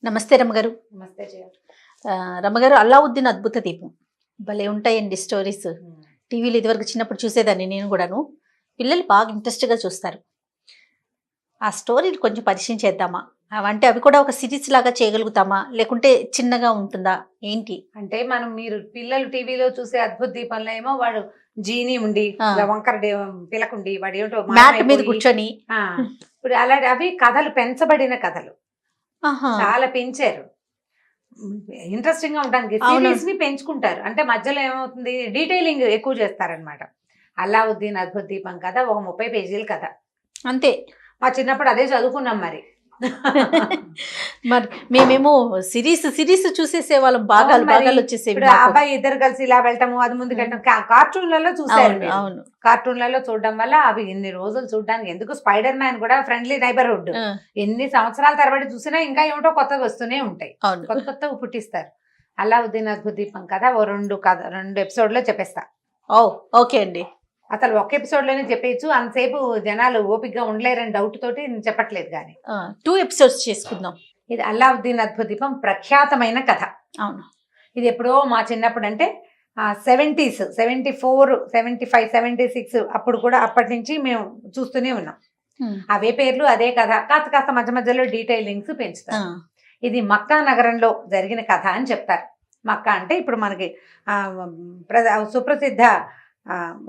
నమస్తే రమ్మగారు. నమస్తే జయ. రమ్మగారు, అల్లావుద్దీన్ అద్భుత దీపం భలే ఉంటాయండి స్టోరీస్. టీవీలో ఇదివరకు చిన్నప్పుడు చూసేదాన్ని నేను కూడాను. పిల్లలు బాగా ఇంట్రెస్ట్గా చూస్తారు. ఆ స్టోరీలు కొంచెం పరిచయం చేద్దామా? అంటే అవి కూడా ఒక సిరీస్ లాగా చేయగలుగుతామా, లేకుంటే చిన్నగా ఉంటుందా ఏంటి? అంటే మీరు పిల్లలు టీవీలో చూసే అద్భుత దీపంలో ఏమో వాడు జీని ఉండి వంకర పిలకుండి వాడు ఏమిటో మ్యాట్ మీద కూర్చొని ఇప్పుడు అలాంటి అవి కథలు పెంచబడిన కథలు చాలా పెంచారు. ఇంట్రెస్టింగ్ గా ఉండడానికి సిరీస్ ని పెంచుకుంటారు. అంటే మధ్యలో ఏమవుతుంది, డీటెయిలింగ్ ఎక్కువ చేస్తారనమాట. అల్లావుద్దీన్ అద్భుత దీపం కథ ఒక 30 పేజీల కథ అంతే. మా చిన్నప్పుడు అదే చదువుకున్నాం. మరి మేమేమో సిరీస్ చూసేసే వాళ్ళం. భాగాలు వచ్చేసేవి. అబ్బాయి ఇద్దరు కలిసి ఇలా వెళ్ళటము, అది ముందుకు వెళ్ళటం కార్టూన్లలో చూసారు. అవును, కార్టూన్లలో చూడడం వల్ల అవి ఎన్ని రోజులు చూడడానికి. ఎందుకు స్పైడర్ మ్యాన్ కూడా ఫ్రెండ్లీ నైబర్హుడ్ ఎన్ని సంవత్సరాల తరబడి చూసినా ఇంకా ఏమిటో కొత్తగా వస్తూనే ఉంటాయి. కొత్తగా పుట్టిస్తారు. అల్లావుద్దీన్ అద్భుత దీపం కథ ఓ రెండు ఎపిసోడ్ లో చెప్పేస్తా. ఓకే అండి. అసలు ఒక ఎపిసోడ్ లోనే చెప్పేయచ్చు. అంతసేపు జనాలు ఓపికగా ఉండలేరని డౌట్ తోటి నేను చెప్పట్లేదు. కానీ 2 ఎపిసోడ్స్ చేసుకుందాం. ఇది అల్లావుద్దీన్ అద్భుత దీపం ప్రఖ్యాతమైన కథ. అవును, ఇది ఎప్పుడో మా చిన్నప్పుడు అంటే 70s, 74, 75, 76 అప్పుడు కూడా అప్పటి నుంచి మేము చూస్తూనే ఉన్నాం. అవే పేర్లు, అదే కథ, కాస్త మధ్య మధ్యలో డీటెయిలింగ్స్ పెంచుతారు. ఇది మక్కా నగరంలో జరిగిన కథ అని చెప్తారు. మక్కా అంటే ఇప్పుడు మనకి సుప్రసిద్ధ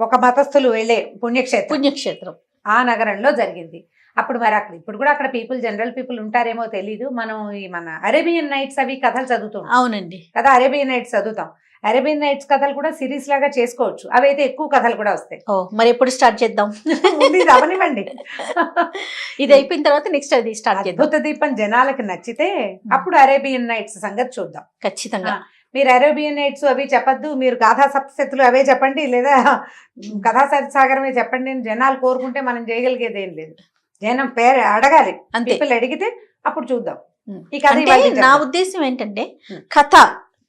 ఒక మతస్థులు వెళ్ళే పుణ్యక్షేత్రం ఆ నగరంలో జరిగింది. అప్పుడు అక్కడ ఇప్పుడు కూడా అక్కడ జనరల్ పీపుల్ ఉంటారేమో తెలీదు. మనం మన అరేబియన్ నైట్స్ అవి కథలు చదువుతాం. అవునండి కదా, అరేబియన్ నైట్స్ చదువుతాం. అరేబియన్ నైట్స్ కథలు కూడా సిరీస్ లాగా చేసుకోవచ్చు. అవైతే ఎక్కువ కథలు కూడా వస్తాయి. మరి ఎప్పుడు స్టార్ట్ చేద్దాం? అవనివ్వండి. ఇది అయిపోయిన తర్వాత నెక్స్ట్ అది స్టార్ట్ చేద్దాం. అద్భుత దీపం జనాలకు నచ్చితే అప్పుడు అరేబియన్ నైట్స్ సంగతి చూద్దాం. ఖచ్చితంగా. మీరు అరేబియన్ నైట్స్ అవి చెప్పద్దు, మీరు గాథా సప్తశతులు అవే చెప్పండి, లేదా కథా సాగరమే చెప్పండి అని జనాలు కోరుకుంటే మనం చేయగలిగేది ఏం లేదు. జనం పేరు అడగాలి. పీపుల్ అడిగితే అప్పుడు చూద్దాం. ఈ కథ నా ఉద్దేశం ఏంటంటే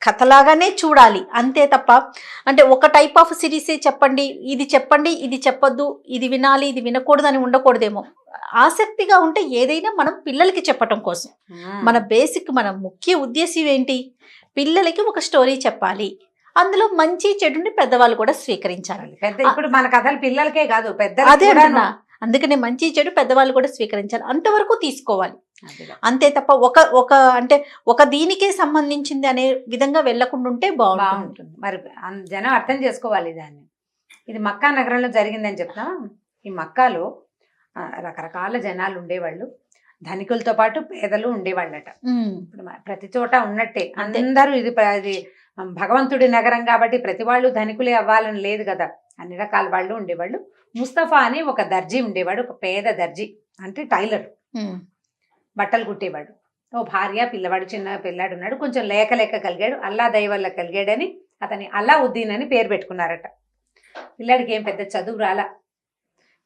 కథలాగానే చూడాలి అంతే తప్ప, అంటే ఒక టైప్ ఆఫ్ సిరీసే చెప్పండి, ఇది చెప్పొద్దు, ఇది వినాలి, ఇది వినకూడదు అని ఉండకూడదేమో. ఆసక్తిగా ఉంటే ఏదైనా మనం పిల్లలకి చెప్పటం కోసం మన ముఖ్య ఉద్దేశం ఏంటి? పిల్లలకి ఒక స్టోరీ చెప్పాలి, అందులో మంచి చెడుని పెద్దవాళ్ళు కూడా స్వీకరించాలి. ఇప్పుడు మన కథలు పిల్లలకే కాదు, అదే అందుకనే మంచి చెడు పెద్దవాళ్ళు కూడా స్వీకరించాలి, అంతవరకు తీసుకోవాలి అంతే తప్ప ఒక దీనికే సంబంధించింది అనే విధంగా వెళ్లకుండా ఉంటే బాగుంటుంది. మరి జనం అర్థం చేసుకోవాలి దాన్ని. ఇది మక్కా నగరంలో జరిగిందని చెప్తాం. ఈ మక్కాలో రకరకాల జనాలు ఉండేవాళ్ళు. ధనికులతో పాటు పేదలు ఉండేవాళ్ళట. ఇప్పుడు ప్రతి చోట ఉన్నట్టే అందరూ ఇది భగవంతుడి నగరం కాబట్టి ప్రతి వాళ్ళు ధనికులే అవ్వాలని లేదు కదా, అన్ని రకాల వాళ్ళు ఉండేవాళ్ళు. ముస్తఫా అని ఒక దర్జీ ఉండేవాడు, ఒక పేద దర్జీ, అంటే టైలర్, బట్టలు కుట్టేవాడు. ఓ భార్య, పిల్లవాడు, చిన్న పిల్లాడు ఉన్నాడు. కొంచెం లేక కలిగాడు. అల్లా దయ వల్ల కలిగాడని అతని అల్లావుద్దీన్ అని పేరు పెట్టుకున్నారట. పిల్లాడికి ఏం పెద్ద చదువు రాలా.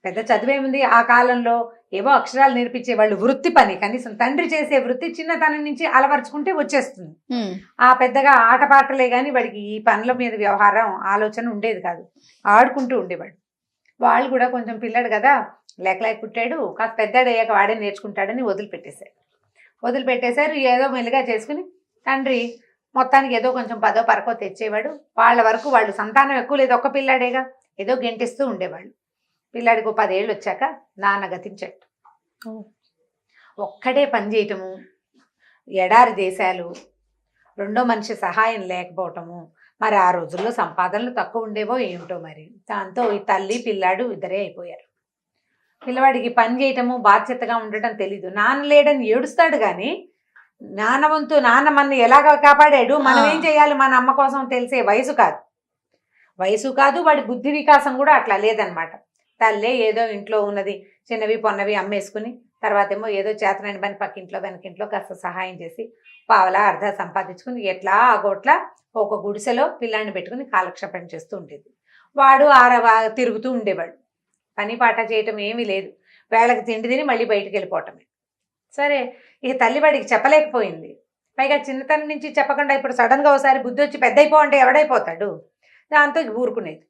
పెద్ద చదువేముంది ఆ కాలంలో, ఏవో అక్షరాలు నేర్పించేవాళ్ళు, వృత్తి పని, కనీసం తండ్రి చేసే వృత్తి చిన్నతనం నుంచి అలవరుచుకుంటే వచ్చేస్తుంది. ఆ పెద్దగా ఆటపాటలే కానీ వాడికి ఈ పనుల మీద వ్యవహారం ఆలోచన ఉండేది కాదు. ఆడుకుంటూ ఉండేవాడు. వాళ్ళు కూడా కొంచెం పిల్లాడు కదా, లేక పుట్టాడు, కాస్త పెద్దాడు అయ్యాక వాడే నేర్చుకుంటాడని వదిలిపెట్టేశారు. ఏదో మెల్లిగా చేసుకుని తండ్రి మొత్తానికి ఏదో కొంచెం పదో పరకో తెచ్చేవాడు. వాళ్ళ వరకు వాళ్ళు సంతానం ఎక్కువ లేదు, ఒక్క పిల్లాడేగా, ఏదో గెంటిస్తూ ఉండేవాళ్ళు. పిల్లాడికి 10 ఏళ్ళు వచ్చాక నాన్న గతించాడు. ఒక్కడే పని చేయటము, ఎడారి దేశాలు, రెండో మనిషి సహాయం లేకపోవటము, మరి ఆ రోజుల్లో సంపాదనలు తక్కువ ఉండేవో ఏమిటో మరి. దాంతో ఈ తల్లి పిల్లాడు ఇద్దరే అయిపోయారు. పిల్లవాడికి పని చేయటము, బాధ్యతగా ఉండటం తెలీదు. నాన్న లేడని ఏడుస్తాడు కానీ నాన్న మన ఎలాగ కాపాడాడు, మనం ఏం చేయాలి మన అమ్మ కోసం తెలిసే వయసు కాదు. వాడి బుద్ధి వికాసం కూడా అట్లా లేదనమాట. తల్లే ఏదో ఇంట్లో ఉన్నది చిన్నవి పొన్నవి అమ్మేసుకుని, తర్వాత ఏమో ఏదో చేతనని పని పక్కింట్లో వెనకింట్లో కాస్త సహాయం చేసి పావలా అర్ధ సంపాదించుకుని ఎట్లా ఆగోట్లా ఒక గుడిసెలో పిల్లాన్ని పెట్టుకుని కాలక్షేపం చేస్తూ ఉండేది. వాడు తిరుగుతూ ఉండేవాడు. పని పాట చేయటం ఏమీ లేదు. వేళకి తిండి తిని మళ్ళీ బయటికి వెళ్ళిపోవటమే. సరే, ఇక తల్లి వాడికి చెప్పలేకపోయింది. పైగా చిన్నతనం నుంచి చెప్పకుండా ఇప్పుడు సడన్గా ఒకసారి బుద్ధి వచ్చి పెద్ద అయిపో అంటే ఎవడైపోతాడు. దాంతో ఊరుకునేది.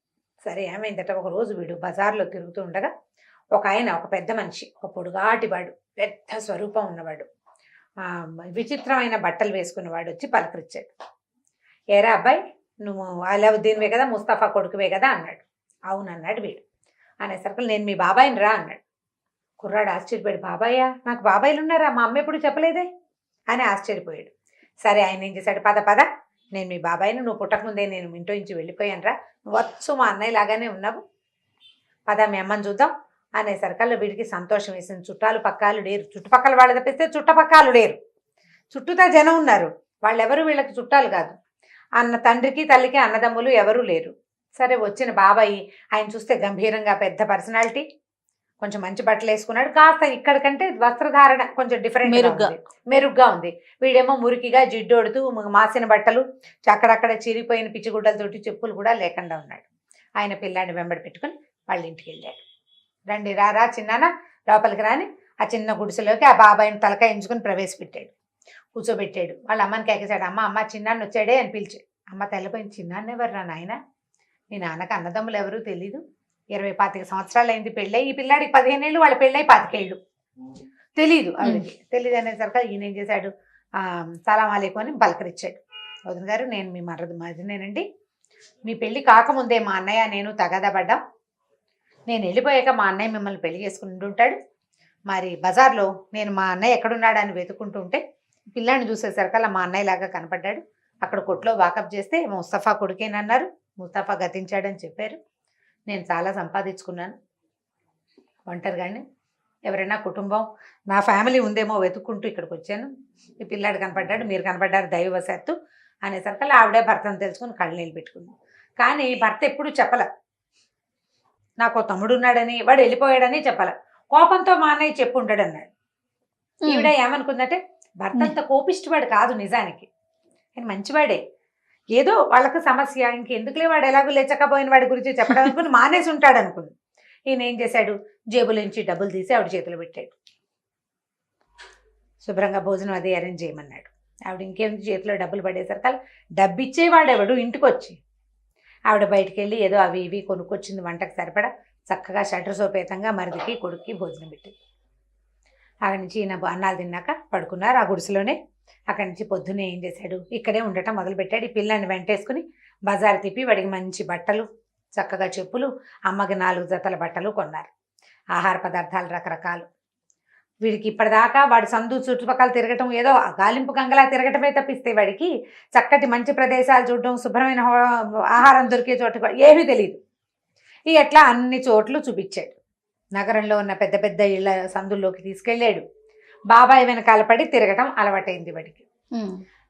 సరే, ఏమైందట, ఒక రోజు వీడు బజార్లో తిరుగుతూ ఉండగా ఒక పెద్ద మనిషి, ఒక పొడుగాటివాడు, పెద్ద స్వరూపం ఉన్నవాడు, విచిత్రమైన బట్టలు వేసుకునేవాడు వచ్చి పలకరించాడు. ఏరా అబ్బాయి, నువ్వు అలావుద్దీన్వే కదా, ముస్తఫా కొడుకువే కదా అన్నాడు. అవును అన్నాడు వీడు. అనేసరికి నేను మీ బాబాయిని రా అన్నాడు. కుర్రాడు ఆశ్చర్యపోయాడు. బాబాయ్యా, నాకు బాబాయిలు ఉన్నారా, మా అమ్మ ఎప్పుడు చెప్పలేదే అని ఆశ్చర్యపోయాడు. సరే, ఆయన ఏం చేశాడు, పద పద, నేను మీ బాబాయిని, నువ్వు పుట్టకముందే నేను ఇంట్లో నుంచి వెళ్ళిపోయాను రా, నువ్వు వచ్చు మా అన్నయ్య లాగానే ఉన్నావు, పద మీ అమ్మని చూద్దాం అనేసరికల్లా వీడికి సంతోషం వేసింది. చుట్టాలు పక్కాలు లేరు, చుట్టుపక్కల వాళ్ళు తప్పిస్తే చుట్టపక్కలు లేరు, చుట్టూతా జనం ఉన్నారు, వాళ్ళెవరు వీళ్ళకి చుట్టాలు కాదు. అన్న తండ్రికి తల్లికి అన్నదమ్ములు ఎవరూ లేరు. సరే, వచ్చిన బాబాయి ఆయన చూస్తే గంభీరంగా పెద్ద పర్సనాలిటీ, కొంచెం మంచి బట్టలు వేసుకున్నాడు, కాస్త ఇక్కడికంటే వస్త్రధారణ కొంచెం డిఫరెంట్ మెరుగ్గా ఉంది. వీడేమో మురికిగా జిడ్డోడుతూ మాసిన బట్టలు, అక్కడక్కడ చిరిగిపోయిన పిచ్చిగుడ్డలతోటి చెప్పులు కూడా లేకుండా ఉన్నాడు. ఆయన పిల్లాన్ని వెంబడి పెట్టుకుని వాళ్ళ ఇంటికి వెళ్ళాడు. రండి రా చిన్నాన్న లోపలికి రాని ఆ చిన్న గుడిసెలోకి ఆ బాబాయిని తలకాయ ఎంచుకుని ప్రవేశపెట్టాడు, కూర్చోబెట్టాడు. వాళ్ళ అమ్మని కేకేశాడు. అమ్మ చిన్నాన్న వచ్చాడే అని పిలిచాడు. అమ్మ తెల్లపోయింది. చిన్నాన్న ఎవరు రా నాయన, మీ నాన్నకు అన్నదమ్ములు ఎవరూ తెలీదు, 20-25 సంవత్సరాలు అయింది పెళ్ళై, ఈ పిల్లాడికి 15 ఏళ్ళు, వాళ్ళ పెళ్ళై 25 ఏళ్ళు, తెలీదు ఆవిడకి. తెలీదు అనేసరికి ఈయన ఏం చేశాడు, సలాం అలైకుం అని పలకరించాడు. వదిన గారు, నేను మీ మరిదినేనండి, మీ పెళ్ళి కాకముందే మా అన్నయ్య నేను తగాదా పడ్డాం, నేను వెళ్ళిపోయాక మా అన్నయ్య మిమ్మల్ని పెళ్లి చేసుకుని ఉంటాడు, మరి బజార్లో నేను మా అన్నయ్య ఎక్కడున్నాడు అని వెతుకుంటూ ఉంటే పిల్లాడిని చూసేసరికల్లా మా అన్నయ్య లాగా కనపడ్డాడు, అక్కడ కొట్లో వాకప్ చేస్తే ముస్తఫా కొడుకేనన్నారు, ముస్తఫా గతించాడని చెప్పారు, నేను చాలా సంపాదించుకున్నాను, ఒంటరిగానే, ఎవరైనా కుటుంబం నా ఫ్యామిలీ ఉందేమో వెతుక్కుంటూ ఇక్కడికి వచ్చాను, ఈ పిల్లాడు కనపడ్డాడు, మీరు కనపడ్డారు దైవవశాత్తు అనేసరికల్లా ఆవిడే భర్తను తెలుసుకుని కళ్ళు నీళ్ళు పెట్టుకున్నాను. కానీ భర్త ఎప్పుడు చెప్పల, నాకు తమ్ముడు ఉన్నాడని, వాడు వెళ్ళిపోయాడని చెప్పాల, కోపంతో మా అన్నయ్య చెప్పు ఉంటాడు అన్నాడు. ఈవిడ ఏమనుకుందంటే, భర్త అంత కోపిష్టవాడు కాదు నిజానికి, ఆయన మంచివాడే, ఏదో వాళ్ళకి సమస్య, ఇంకెందుకులే వాడు ఎలాగో లేచకపోయిన వాడి గురించి చెప్పడం అనుకుని మానేసి ఉంటాడు అనుకుంది. ఈయన ఏం చేశాడు, జేబులోంచి డబ్బులు తీసి ఆవిడ చేతిలో పెట్టాడు, శుభ్రంగా భోజనం అది అరేంజ్ చేయమన్నాడు. ఆవిడ ఇంకేం చేతిలో డబ్బులు పడేసరికి డబ్బు ఇచ్చేవాడెవడు ఇంటికి వచ్చి, ఆవిడ బయటికి వెళ్ళి ఏదో అవి ఇవి కొనుక్కొచ్చింది వంటకు సరిపడా, చక్కగా షటర్ సోపేతంగా మరిదికి కొడుక్కి భోజనం పెట్టింది. అక్కడి నుంచి ఈయన అన్నాలు తిన్నాక పడుకున్నారు ఆ గుడిసెలోనే. అక్కడి నుంచి పొద్దున్నే ఏం చేశాడు, ఇక్కడే ఉండటం మొదలుపెట్టాడు. ఈ పిల్లాన్ని వెంటేసుకుని బజారు తిప్పి వాడికి మంచి బట్టలు, చక్కగా చెప్పులు, అమ్మకి 4 జతల బట్టలు కొన్నారు. ఆహార పదార్థాలు రకరకాలు. వీడికి ఇప్పటిదాకా వాడి సందు చుట్టుపక్కల తిరగటం, ఏదో గాలింపు గంగలా తిరగటమే తప్పిస్తే వాడికి చక్కటి మంచి ప్రదేశాలు చూడడం, శుభ్రమైన ఆహారం దొరికే చోటు ఏమీ తెలియదు. ఎట్లా అన్ని చోట్లు చూపించాడు. నగరంలో ఉన్న పెద్ద పెద్ద ఇళ్ళ సందుల్లోకి తీసుకెళ్ళాడు. బాబాయ్ వెనకాల పడి తిరగటం అలవాటైంది వాడికి.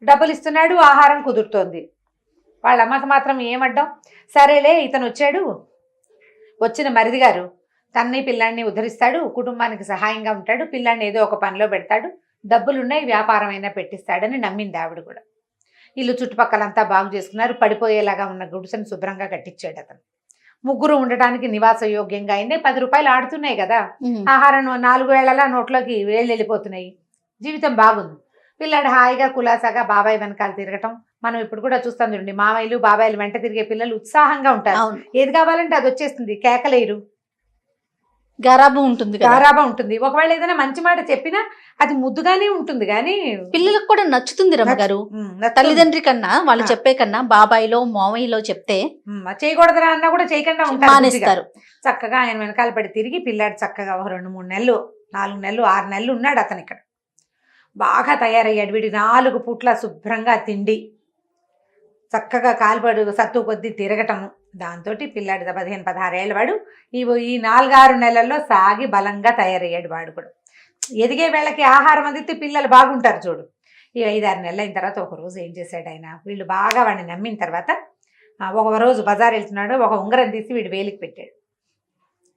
డబ్బులు ఇస్తున్నాడు, ఆహారం కుదురుతోంది. వాళ్ళ అమ్మకి మాత్రం ఏమడ్డం, సరేలే ఇతను వచ్చాడు, వచ్చిన మరిది గారు తన్ని పిల్లాన్ని ఉద్ధరిస్తాడు, కుటుంబానికి సహాయంగా ఉంటాడు, పిల్లాన్ని ఏదో ఒక పనిలో పెడతాడు, డబ్బులున్నాయి, వ్యాపారం అయినా పెట్టిస్తాడని నమ్మింది ఆవిడ కూడా. ఇల్లు చుట్టుపక్కలంతా బాగు చేసుకున్నారు. పడిపోయేలాగా ఉన్న గుడిసెను శుభ్రంగా కట్టించాడు అతను. ముగ్గురు ఉండటానికి నివాస యోగ్యంగా అయింది. 10 రూపాయలు ఆడుతున్నాయి కదా, ఆహారం 4 వేళలా నోట్లోకి వేళ్ళు వెళ్ళిపోతున్నాయి. జీవితం బాగుంది. పిల్లాడు హాయిగా కులాసాగా బాబాయ్ వెనకాల తిరగటం మనం ఇప్పుడు కూడా చూస్తాం చూడండి. మామయ్యలు బాబాయిలు వెంట తిరిగే పిల్లలు ఉత్సాహంగా ఉంటారు. ఏది కావాలంటే అది వచ్చేస్తుంది, కేకలేరు, గారాబం ఉంటుంది. ఒకవేళ ఏదైనా మంచి మాట చెప్పినా అది ముద్దుగానే ఉంటుంది, కానీ పిల్లలకు కూడా నచ్చుతుంది. రమ్మగారు తల్లిదండ్రి కన్నా వాళ్ళు చెప్పే కన్నా బాబాయిలో మామయ్యలో చెప్తే చేయకూడదురా అన్నా కూడా చేయకుండా మానేస్తారు. చక్కగా ఆయన వెనకాల పడి తిరిగి పిల్లాడు చక్కగా 2-3 నెలలు, 4 నెలలు, 6 నెలలు ఉన్నాడు అతను ఇక్కడ. బాగా తయారయ్యాడు. వీడి 4 పూట్ల శుభ్రంగా తిండి, చక్కగా కాలుపడు సత్తు కొద్దీ తిరగటము. దాంతో పిల్లాడు 15-16 ఏళ్ళ వాడు ఈ 4-6 నెలల్లో సాగి బలంగా తయారయ్యాడు. వాడు కూడా ఎదిగే వేళకి ఆహారం అందితే పిల్లలు బాగుంటారు చూడు. ఈ 5-6 నెలలు అయిన తర్వాత ఒకరోజు ఏం చేశాడు ఆయన, వీళ్ళు బాగా వాడిని నమ్మిన తర్వాత ఒక రోజు బజార్ వెళ్తున్నాడు. ఒక ఉంగరం తీసి వీడి వేలికి పెట్టాడు.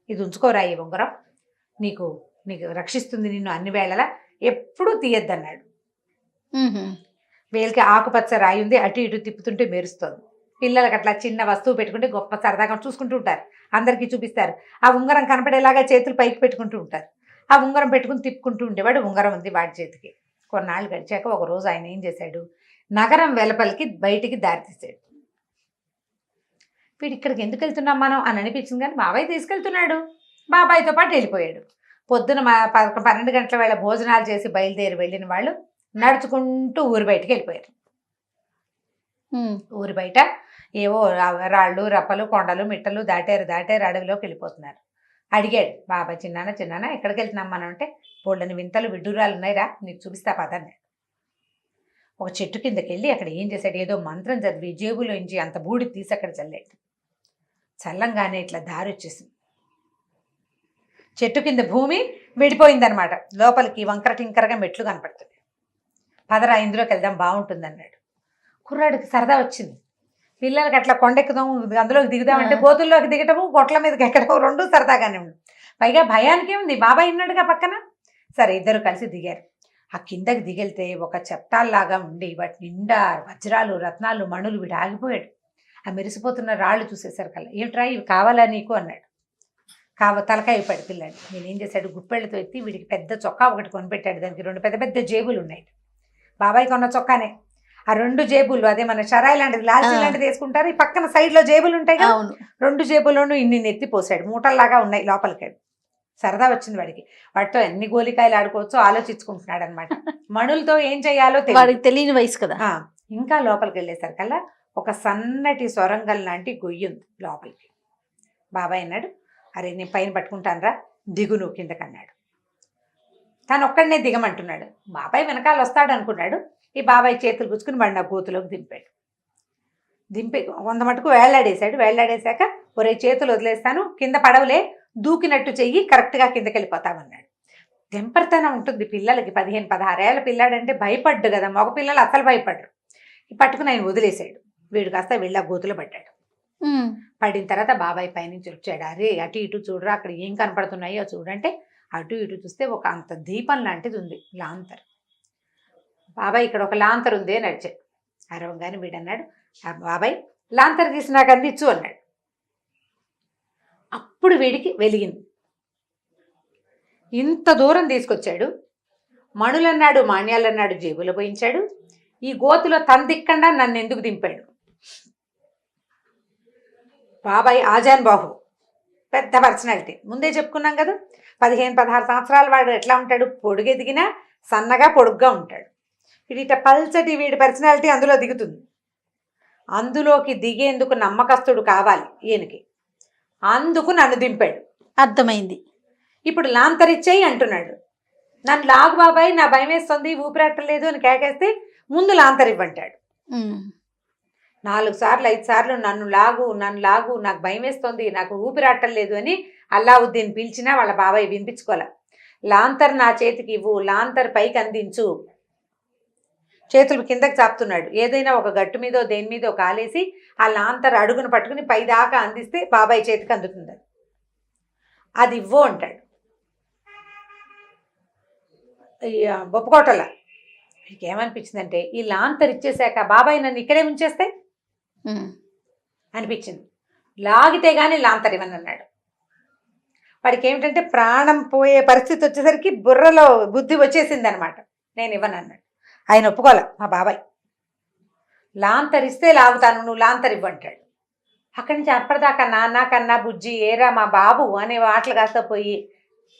ఇది ఉంచుకోరా, ఈ ఉంగరం నీకు రక్షిస్తుంది నిన్ను అన్ని వేళలా, ఎప్పుడూ తీయద్దన్నాడు. వేలికి ఆకుపచ్చ రాయి ఉంది, అటు ఇటు తిప్పుతుంటే మెరుస్తుంది. పిల్లలకి అట్లా చిన్న వస్తువు పెట్టుకుంటే గొప్ప సరదాగా చూసుకుంటూ ఉంటారు, అందరికీ చూపిస్తారు. ఆ ఉంగరం కనపడేలాగా చేతులు పైకి పెట్టుకుంటూ ఉంటారు. ఆ ఉంగరం పెట్టుకుని తిప్పుకుంటూ ఉండేవాడు. ఉంగరం ఉంది వాడి చేతికి. కొన్నాళ్ళు గడిచాక ఒక రోజు ఆయన ఏం చేశాడు, నగరం వెలుపలికి బయటికి దారి తీసాడు. వీడు ఇక్కడికి ఎందుకు వెళ్తున్నాం మనం అని అనిపించింది, కానీ బాబాయ్ తీసుకెళ్తున్నాడు. బాబాయ్తో పాటు వెళ్ళిపోయాడు. పొద్దున 12 గంటల వేళ భోజనాలు చేసి బయలుదేరి వెళ్ళిన వాళ్ళు నడుచుకుంటూ ఊరి బయటికి వెళ్ళిపోయారు. ఊరి బయట ఏవో రాళ్ళు రప్పలు కొండలు మిట్టలు దాటారు అడవిలోకి వెళ్ళిపోతున్నారు. అడిగాడు బాబా, చిన్నాన్న ఎక్కడికి వెళ్తున్నాం మనం అంటే, బోళ్ళని వింతలు విడ్డూరాలు ఉన్నాయిరా, నీకు చూపిస్తా పదన్నాడు. ఒక చెట్టు కిందకి వెళ్ళి అక్కడ ఏం చేశాడు, ఏదో మంత్రం చదివి జేబులోంచి అంత బూడి తీసి అక్కడ చల్లాడు. చల్లంగానే ఇట్లా దారి వచ్చేసింది. చెట్టు కింద భూమి విడిపోయిందనమాట. లోపలికి వంకర టింకరగా మెట్లు కనపడుతుంది. పదరా ఇందులోకి వెళ్దాం బాగుంటుంది అన్నాడు. కుర్రాడికి సరదా వచ్చింది. పిల్లలకి అట్లా కొండెక్కుదాం అందులోకి దిగుదామంటే గోతుల్లోకి దిగటము గొట్ల మీదకి ఎక్కడము రెండు సరదాగానే ఉంది. పైగా భయానికి ఉంది, బాబాయ్ ఉన్నాడుగా పక్కన. సరే ఇద్దరు కలిసి దిగారు. ఆ కిందకి దిగెళ్తే ఒక చెప్తాల్లాగా ఉండి వాటి నిండా వజ్రాలు రత్నాలు మణులు వీడు ఆగిపోయాడు. ఆ మెరిసిపోతున్న రాళ్ళు చూసేసరికల్లా, ఏమిట్రా ఇవి కావాలా నీకు అన్నాడు. తలకాయ ఇప్పాడు పిల్లాడు. నేనేం చేశాడు, గుప్పెళ్ళతో ఎత్తి వీడికి పెద్ద చొక్కా ఒకటి కొనిపెట్టాడు. దానికి 2 పెద్ద పెద్ద జేబులు ఉన్నాయి. బాబాయ్ కొన్న చొక్కానే. ఆ 2 జేబులు, అదే మన షరాయి లాంటిది లాల్చీ లాంటిది వేసుకుంటారు, ఈ పక్కన సైడ్ లో జేబులు ఉంటాయి కదా, 2 జేబుల్లోనూ ఇన్ని ఎత్తి పోసాడు. మూటల్లాగా ఉన్నాయి లోపలికి. సరదా వచ్చింది వాడికి. వాటితో ఎన్ని గోలికాయలు ఆడుకోవచ్చో ఆలోచించుకుంటున్నాడు అనమాట. మణులతో ఏం చేయాలో తెలియని వయసు కదా. ఇంకా లోపలికి వెళ్ళేసరికల్లా ఒక సన్నటి సొరంగం లాంటి గొయ్యి ఉంది లోపలికి. బాబాయ్ అన్నాడు, అరే నేను పైన పట్టుకుంటాను రా, దిగు నువ్వు కిందకి అన్నాడు. తను ఒక్కడనే దిగమంటున్నాడు. బాబాయ్ వెనకాల వస్తాడు అనుకున్నాడు. ఈ బాబాయ్ చేతులు పుచ్చుకుని వాడిని ఆ గోతులోకి దింపాడు. కొంత మటుకు వేళ్లాడేశాడు. వేళ్లాడేశాక, ఒరే చేతులు వదిలేస్తాను, కింద పడవలే, దూకినట్టు చెయ్యి, కరెక్ట్గా కిందకి వెళ్ళిపోతామన్నాడు. తెంపర్తనం ఉంటుంది పిల్లలకి. 15-16 ఏళ్ళ పిల్లాడంటే భయపడ్డు కదా, మగ పిల్లలు అసలు భయపడ్డు. పట్టుకుని ఆయన వదిలేశాడు. వీడు కాస్త వెళ్ళి ఆ గోతులో పడ్డాడు. పడిన తర్వాత బాబాయ్ పైనుంచి వచ్చాడు. అరే అటు ఇటు చూడరా, అక్కడ ఏం కనపడుతున్నాయో చూడంటే అటు ఇటు చూస్తే ఒక అంత దీపం లాంటిది ఉంది, లాంతర్. బాబాయ్ ఇక్కడ ఒక లాంతర్ ఉంది అని అడిచాడు. అరవంగానే వీడు అన్నాడు, బాబాయ్ లాంతర్ తీసి నాకు అందించు అన్నాడు. అప్పుడు వీడికి వెలిగింది. ఇంత దూరం తీసుకొచ్చాడు. మణులన్నాడు మాణ్యాలన్నాడు జేబులో పోయించాడు. ఈ గోతులో తందిక్కండా నన్ను ఎందుకు దింపాడు. బాబాయ్ ఆజాన్ బాహు, పెద్ద పర్సనాలిటీ. ముందే చెప్పుకున్నాం కదా, 15-16 సంవత్సరాల వాడు ఎట్లా ఉంటాడు, పొడుగెదిగినా సన్నగా పొడుగ్గా ఉంటాడు. వీడిట పల్చటి వీడి పర్సనాలిటీ అందులో దిగుతుంది. అందులోకి దిగేందుకు నమ్మకస్తుడు కావాలి ఈయనకి. అందుకు నన్ను దింపాడు. అర్థమైంది. ఇప్పుడు లాంతరిచ్చేయి అంటున్నాడు. నన్ను లాగు బాబాయ్, నా భయం వేస్తుంది, ఊపిరాటలేదు అని కేకేస్తే ముందు లాంతరివ్వంటాడు. 4 సార్లు 5 సార్లు నన్ను లాగు నాకు భయం వేస్తుంది, నాకు ఊపిరాటలేదు అని అల్లావుద్దీన్ పిలిచినా వాళ్ళ బాబాయ్ వినిపించుకోలే. లాంతర్ నా చేతికి ఇవ్వు, లాంతర్ పైకి అందించు. చేతులు కిందకి చాపుతున్నాడు. ఏదైనా ఒక గట్టు మీదో దేని మీదో కాలేసి ఆ లాంతర్ అడుగును పట్టుకుని పైదాకా అందిస్తే బాబాయ్ చేతికి అందుతుంది. అది ఇవ్వు అంటాడు. ఒప్పుకోవటంలా. మీకు ఏమనిపించిందంటే, ఈ లాంతర్ ఇచ్చేసాక బాబాయ్ నన్ను ఇక్కడే ఉంచేస్తే అనిపించింది. లాగితే గానీ లాంతర్ ఇవ్వను అన్నాడు. వాడికి ఏమిటంటే ప్రాణం పోయే పరిస్థితి వచ్చేసరికి బుర్రలో బుద్ధి వచ్చేసింది అనమాట. నేను ఇవ్వను అన్నాడు. ఆయన ఒప్పుకోలే మా బాబాయ్. లాంతర్ ఇస్తే లాగుతాను, నువ్వు లాంతర్ ఇవ్వంటాడు. అక్కడి నుంచి అప్పటిదాకా నాన్న కన్నా బుజ్జి ఏరా మా బాబు అనే మాటలు కాస్త పోయి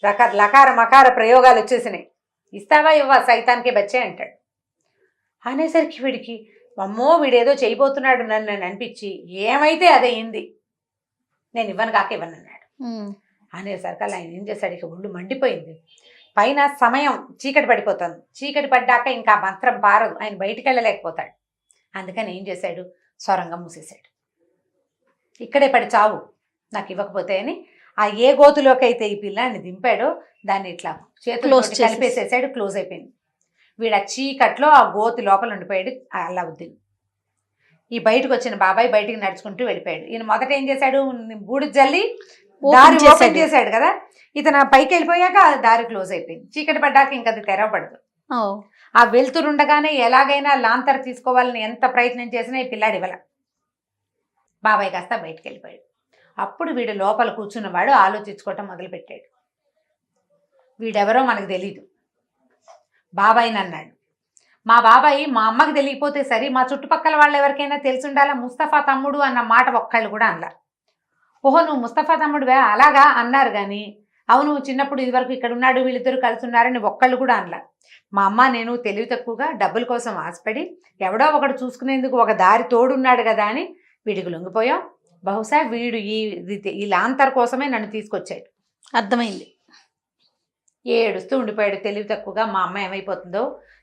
లకార మకార ప్రయోగాలు వచ్చేసినాయి. ఇస్తావా ఇవ్వా సైతానికే బచ్చే అంటాడు. అనేసరికి వీడికి అమ్మో వీడేదో చేయబోతున్నాడు నన్ను అనిపించి, ఏమైతే అదే అయింది, నేను ఇవ్వను కాక ఇవ్వను అన్నాడు. అనేసరికి ఆయన ఏం చేశాడు, ఇక ఒళ్ళు మండిపోయింది. పైన సమయం చీకటి పడిపోతుంది. చీకటి పడ్డాక ఇంకా మంత్రం పారదు, ఆయన బయటికి వెళ్ళలేకపోతాడు. అందుకని ఏం చేశాడు, సొరంగం మూసేశాడు. ఇక్కడే పడి చావు నాకు ఇవ్వకపోతే అని ఆ ఏ గోతులోకి అయితే ఈ పిల్లాన్ని దింపాడో దాన్ని ఇట్లా చేతులు కలిపేసేసాడు. క్లోజ్ అయిపోయింది. వీడు ఆ చీకట్లో ఆ గోతు లోపల ఉండిపోయాడు అల్లావుద్దీన్. ఈ బయటకు వచ్చిన బాబాయ్ బయటికి నడుచుకుంటూ వెళ్ళిపోయాడు. ఈయన మొదట ఏం చేశాడు, బూడి జల్లి దారి ఓపెన్ చేశాడు కదా. ఇతను పైకి వెళ్ళిపోయాక దారి క్లోజ్ అయిపోయింది. చీకటి పడ్డాక ఇంకా అది తెరవబడదు. ఆ వెళ్తురుండగానే ఎలాగైనా లాంతర్ తీసుకోవాలని ఎంత ప్రయత్నం చేసినా ఈ పిల్లాడు ఇవ్వల. బాబాయ్ కాస్త బయటికి వెళ్ళిపోయాడు. అప్పుడు వీడు లోపల కూర్చున్నవాడు ఆలోచించుకోవటం మొదలుపెట్టాడు. వీడెవరో మనకు తెలీదు. బాబాయ్ని అన్నాడు. మా బాబాయ్ మా అమ్మకి తెలియకపోతే సరే, మా చుట్టుపక్కల వాళ్ళు ఎవరికైనా తెలిసి ఉండాలా, ముస్తఫా తమ్ముడు అన్న మాట ఒక్కళ్ళు కూడా అనలా. ఓహో నువ్వు ముస్తఫా తమ్ముడువే అలాగా అన్నారు. కానీ అవును చిన్నప్పుడు ఇదివరకు ఇక్కడ ఉన్నాడు వీళ్ళిద్దరు కలిసి ఉన్నారని ఒక్కళ్ళు కూడా అనలా. మా అమ్మ నేను తెలివి తక్కువగా డబ్బుల కోసం ఆశపడి ఎవడో ఒకడు చూసుకునేందుకు ఒక దారి తోడున్నాడు కదా అని వీడికి లొంగిపోయాం. బహుశా వీడు ఈ లాంతర్ కోసమే నన్ను తీసుకొచ్చాడు. అర్థమైంది. ఏడుస్తూ ఉండిపోయాడు తెలివి తక్కువగా. మా అమ్మ ఏమైపోతుందో,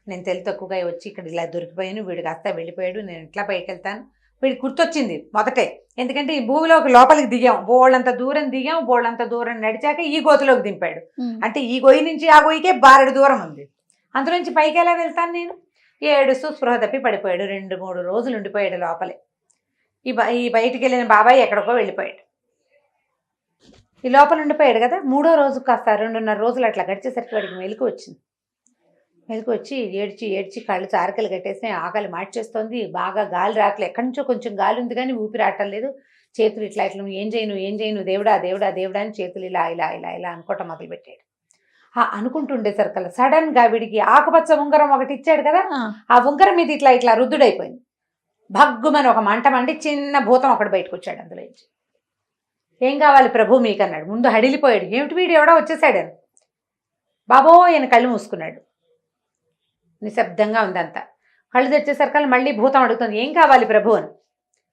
నేను తెలివి తక్కువగా వచ్చి ఇక్కడ ఇలా దొరికిపోయాను, వీడు కాస్త వెళ్ళిపోయాడు, నేను ఎట్లా పైకి వెళ్తాను. వీడికి గుర్తొచ్చింది మొదటే, ఎందుకంటే ఈ భూమిలోకి లోపలికి దిగాం, బోళ్ళంత దూరం దిగాం, బోళ్ళంత దూరం నడిచాక ఈ గోతులోకి దింపాడు. అంటే ఈ గొయ్యి నుంచి ఆ గొయ్యికే బారెడు దూరం ఉంది, అందులోంచి పైకి ఎలా వెళ్తాను నేను. ఏడుస్తూ స్పృహ తప్పి పడిపోయాడు. 2-3 రోజులు ఉండిపోయాడు లోపలే. ఈ బయటికి వెళ్ళిన బాబాయ్ ఎక్కడికో వెళ్ళిపోయాడు. ఈ లోపల ఉండిపోయాడు కదా. 3వ రోజు కాస్త 2.5 రోజులు అట్లా గడిచేసరికి వాడికి మెలకు వచ్చింది. మెలకు వచ్చి ఏడ్చి ఏడ్చి కళ్ళు చారకలు కట్టేసి ఆకలి మార్చేస్తోంది. బాగా గాలి రావట్లేదు, ఎక్కడి నుంచో కొంచెం గాలి ఉంది కానీ ఊపిరి రావటం లేదు. చేతులు ఇట్లా ఇట్లా ఏం చేయను దేవుడా దేవుడా దేవుడా అని చేతులు ఇలా ఇలా ఇలా ఇలా అనుకోవటం మొదలుపెట్టాడు. అనుకుంటుండేసరికల్లా సడన్ గా వీడికి ఆకుపచ్చ ఉంగరం ఒకటి ఇచ్చాడు కదా, ఆ ఉంగరం మీద ఇట్లా ఇట్లా రుద్దుడైపోయింది. భగ్గుమని ఒక మంట మండి చిన్న భూతం ఒకటి బయటకు వచ్చాడు అందులో నుంచి. ఏం కావాలి ప్రభు మీకు అన్నాడు. ముందు హడిలిపోయాడు, ఏమిటి వీడు ఎవడో వచ్చేసాడని. బాబో ఆయన కళ్ళు మూసుకున్నాడు. నిశ్శబ్దంగా ఉందంతా. కళ్ళు తెచ్చేసరికల్లా మళ్ళీ భూతం అడుగుతుంది, ఏం కావాలి ప్రభు అని.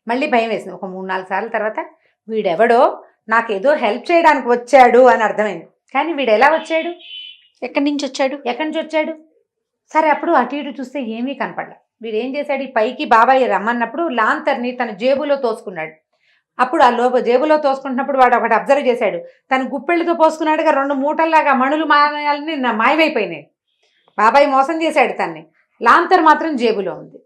మళ్ళీ భయం వేసింది. ఒక 3-4 సార్లు తర్వాత వీడెవడో నాకేదో హెల్ప్ చేయడానికి వచ్చాడు అని అర్థమైంది. కానీ వీడు ఎలా వచ్చాడు, ఎక్కడి నుంచి వచ్చాడు? సరే అప్పుడు అటు ఇటు చూస్తే ఏమీ కనపడలే. వీడు ఏం చేశాడు, ఈ పైకి బాబాయ్ రమ్మన్నప్పుడు లాంతర్ని తన జేబులో తోసుకున్నాడు. అప్పుడు ఆ జేబులో తోసుకుంటున్నప్పుడు వాడు ఒకటి అబ్జర్వ్ చేశాడు, తన గుప్పెళ్ళతో పోసుకున్నాడుగా 2 మూటల్లాగా మణులు మాయాలని మాయమైపోయినాయి. బాబాయ్ మోసం చేశాడు తన్ని. లాంతర్ మాత్రం జేబులో ఉంది.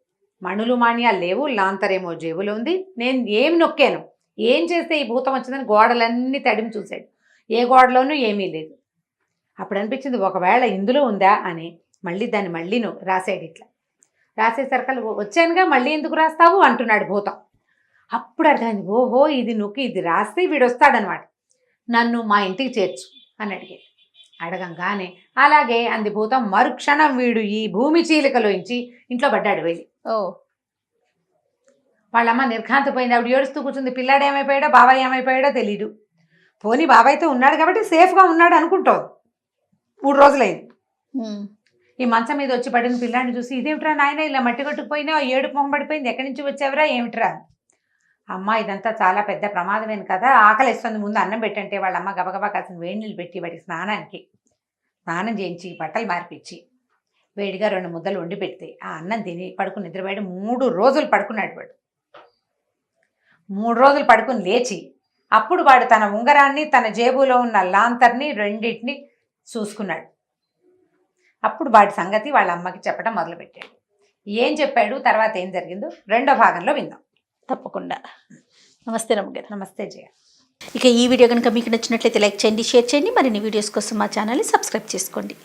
మణులు మాణ్యాలు లేవు, లాంతర్ ఏమో జేబులో ఉంది. నేను ఏం నొక్కాను, ఏం చేస్తే ఈ భూతం వచ్చిందని గోడలన్నీ తడిమి చూశాడు. ఏ గోడలోనూ ఏమీ లేదు. అప్పుడు అనిపించింది ఒకవేళ ఇందులో ఉందా అని. మళ్ళీ దాన్ని మళ్ళీ రాసాడు. ఇట్లా రాసేసరికి వచ్చానుగా మళ్ళీ ఎందుకు రాస్తావు అంటున్నాడు భూతం. అప్పుడు అర్థమైంది, ఓహో ఇది నొక్కి ఇది రాస్తే వీడు వస్తాడనమాట, నన్ను మా ఇంటికి చేర్చు అని అడిగాడు. అడగంగానే అలాగే అంది భూతం. మరుక్షణం వీడు ఈ భూమి చీలికలోంచి ఇంట్లో పడ్డాడు వెళ్ళి. వాళ్ళమ్మ నిర్ఘాంతపోయింది. ఆవిడ ఏడుస్తూ కూర్చుంది. పిల్లాడు ఏమైపోయాడో బాబాయ్ ఏమైపోయాడో తెలీదు. పోనీ బాబాయ్తో ఉన్నాడు కాబట్టి సేఫ్గా ఉన్నాడు అనుకుంటావు. 3 రోజులైంది. ఈ మంచం మీద వచ్చి పడిన పిల్లాడిని చూసి, ఇదేమిట్రా నాయన ఇలా మట్టి కొట్టుకుపోయినా, ఏడుపు మొహం పడిపోయింది, ఎక్కడి నుంచి వచ్చావురా ఏమిట్రా. అమ్మ ఇదంతా చాలా పెద్ద ప్రమాదమేను కదా, ఆకలిస్తుంది, ముందు అన్నం పెట్టంటే వాళ్ళమ్మ గబగబా కాసిన వేడి నీళ్ళు పెట్టి వాడికి స్నానం చేయించి బట్టలు మార్పిచ్చి వేడిగా 2 ముద్దలు వండి పెడితే ఆ అన్నం తిని పడుకుని నిద్రపోయాడు. 3 రోజులు పడుకున్నాడు వాడు. 3 రోజులు పడుకుని లేచి అప్పుడు వాడు తన ఉంగరాన్ని, తన జేబులో ఉన్న లాంతర్ని రెండింటిని చూసుకున్నాడు. అప్పుడు వాడి సంగతి వాళ్ళ అమ్మకి చెప్పడం మొదలుపెట్టాడు. ఏం చెప్పాడు, తర్వాత ఏం జరిగిందో 2వ భాగంలో విందాం. తప్పకుండా. నమస్తే రమ్మగారు. నమస్తే జయ. ఇక ఈ వీడియో కనుక మీకు నచ్చినట్లయితే లైక్ చేయండి, షేర్ చేయండి. మరిన్ని వీడియోస్ కోసం మా ఛానల్ని సబ్స్క్రైబ్ చేసుకోండి.